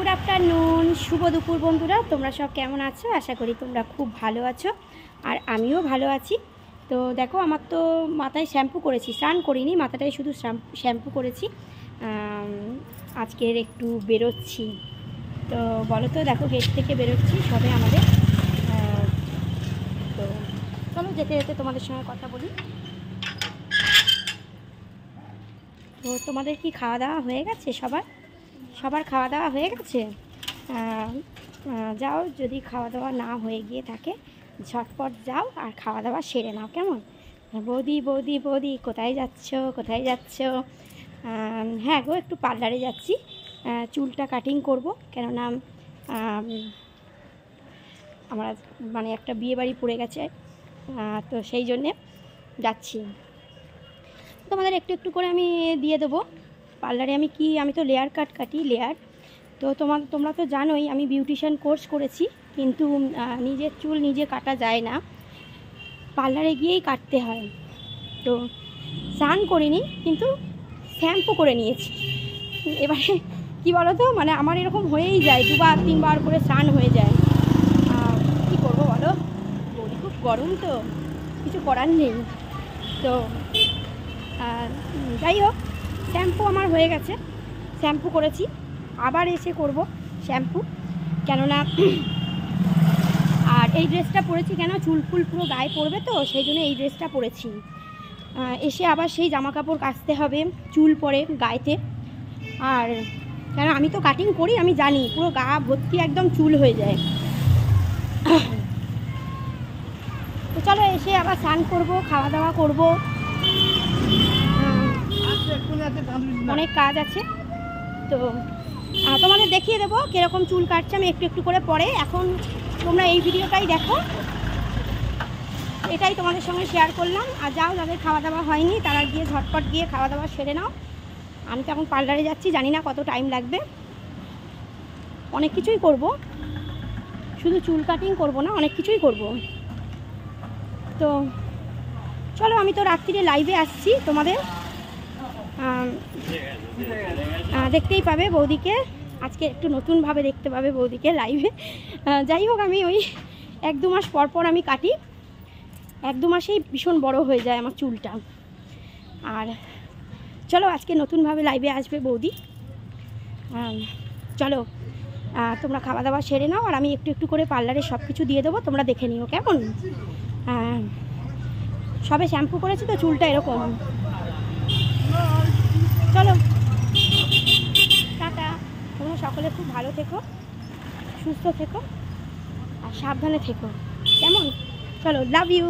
Good afternoon, শুভ দুপুর বন্ধুরা। তোমরা সব কেমন আছো? আশা করি তোমরা খুব ভালো আছো, আর আমিও ভালো আছি। তো দেখো, আমার তো মাথায় শ্যাম্পু করেছি, স্নান করিনি, মাথাটায় শুধু শ্যাম্পু করেছি। আজকের একটু বেরোচ্ছি। তো বলো তো, দেখো গেট থেকে বেরোচ্ছি সবে আমাদের। তো চলো যেতে যেতে তোমাদের সঙ্গে কথা বলি। তো তোমাদের কি খাওয়া দাওয়া হয়ে গেছে? সবার খাওয়া দাওয়া হয়ে গেছে? যাও, যদি খাওয়া দাওয়া না হয়ে গিয়ে থাকে ঝটপট যাও আর খাওয়া দাওয়া সেরে নাও, কেমন? বৌদি বৌদি বৌদি, কোথায় যাচ্ছ? হ্যাঁ গো, একটু পার্লারে যাচ্ছি, চুলটা কাটিং করব। কেননা আমার মানে একটা বিয়ে বাড়ি পড়ে গেছে, তো সেই জন্যে যাচ্ছি। তোমাদের একটু একটু করে আমি দিয়ে দেবো পার্লারে। আমি তো লেয়ার কাট কাটি, লেয়ার। তো তোমরা তো জানোই আমি বিউটিশিয়ান কোর্স করেছি, কিন্তু নিজের চুল নিজে কাটা যায় না, পার্লারে গিয়েই কাটতে হয়। তো স্নান করিনি, কিন্তু শ্যাম্পু করে নিয়েছি। এবারে কি বলো তো, মানে আমার এরকম হয়েই যায়, 2-3 বার করে স্নান হয়ে যায়। কি করব বলো, বডি খুব গরম, তো কিছু করার নেই। তো যাই হোক, শ্যাম্পু আমার হয়ে গেছে, শ্যাম্পু করেছি, আবার এসে করব শ্যাম্পু। কেননা আর এই ড্রেসটা পরেছি কেন, চুল ফুল পুরো গায়ে পড়বে, তো সেই জন্য এই ড্রেসটা পরেছি। এসে আবার সেই জামা কাপড় কাচতে হবে, চুল পরে গায়েতে। আর কেন আমি তো কাটিং করি, আমি জানি পুরো গা ভর্তি একদম চুল হয়ে যায়। তো চলো, এসে আবার স্নান করব, খাওয়া দাওয়া করব, অনেক কাজ আছে। তো তোমাদের দেখিয়ে দেবো কীরকম চুল কাটছে আমি একটু একটু করে পরে। এখন তোমরা এই ভিডিওটাই দেখো, এটাই তোমাদের সঙ্গে শেয়ার করলাম। আর যাও, যাদের খাওয়া দাওয়া হয়নি তারা গিয়ে ঝটপট গিয়ে খাওয়া দাওয়া সেরে নাও। আমি তো এখন পার্লারে যাচ্ছি, জানি না কত টাইম লাগবে। অনেক কিছুই করব, শুধু চুল কাটিং করব না, অনেক কিছুই করব। তো চলো, আমি তো রাত্রিরে লাইভে আসছি, তোমাদের দেখতেই পাবে বৌদিকে, আজকে একটু নতুনভাবে দেখতে পাবে বৌদিকে লাইভে। যাই হোক, আমি ওই 1-2 মাস পর পর আমি কাটি, 1-2 মাসেই ভীষণ বড় হয়ে যায় আমার চুলটা। আর চলো, আজকে নতুনভাবে লাইভে আসবে বৌদি। চলো, তোমরা খাওয়া দাওয়া সেরে নাও, আর আমি একটু একটু করে পার্লারে সব কিছু দিয়ে দেবো, তোমরা দেখে নিও, কেমন? সবে শ্যাম্পু করেছি তো চুলটা এরকম। চলো, টাটা। তোমরা সকলে খুব ভালো থেকো, সুস্থ থেকো, আর সাবধানে থেকো, কেমন? চলো, লাভ ইউ।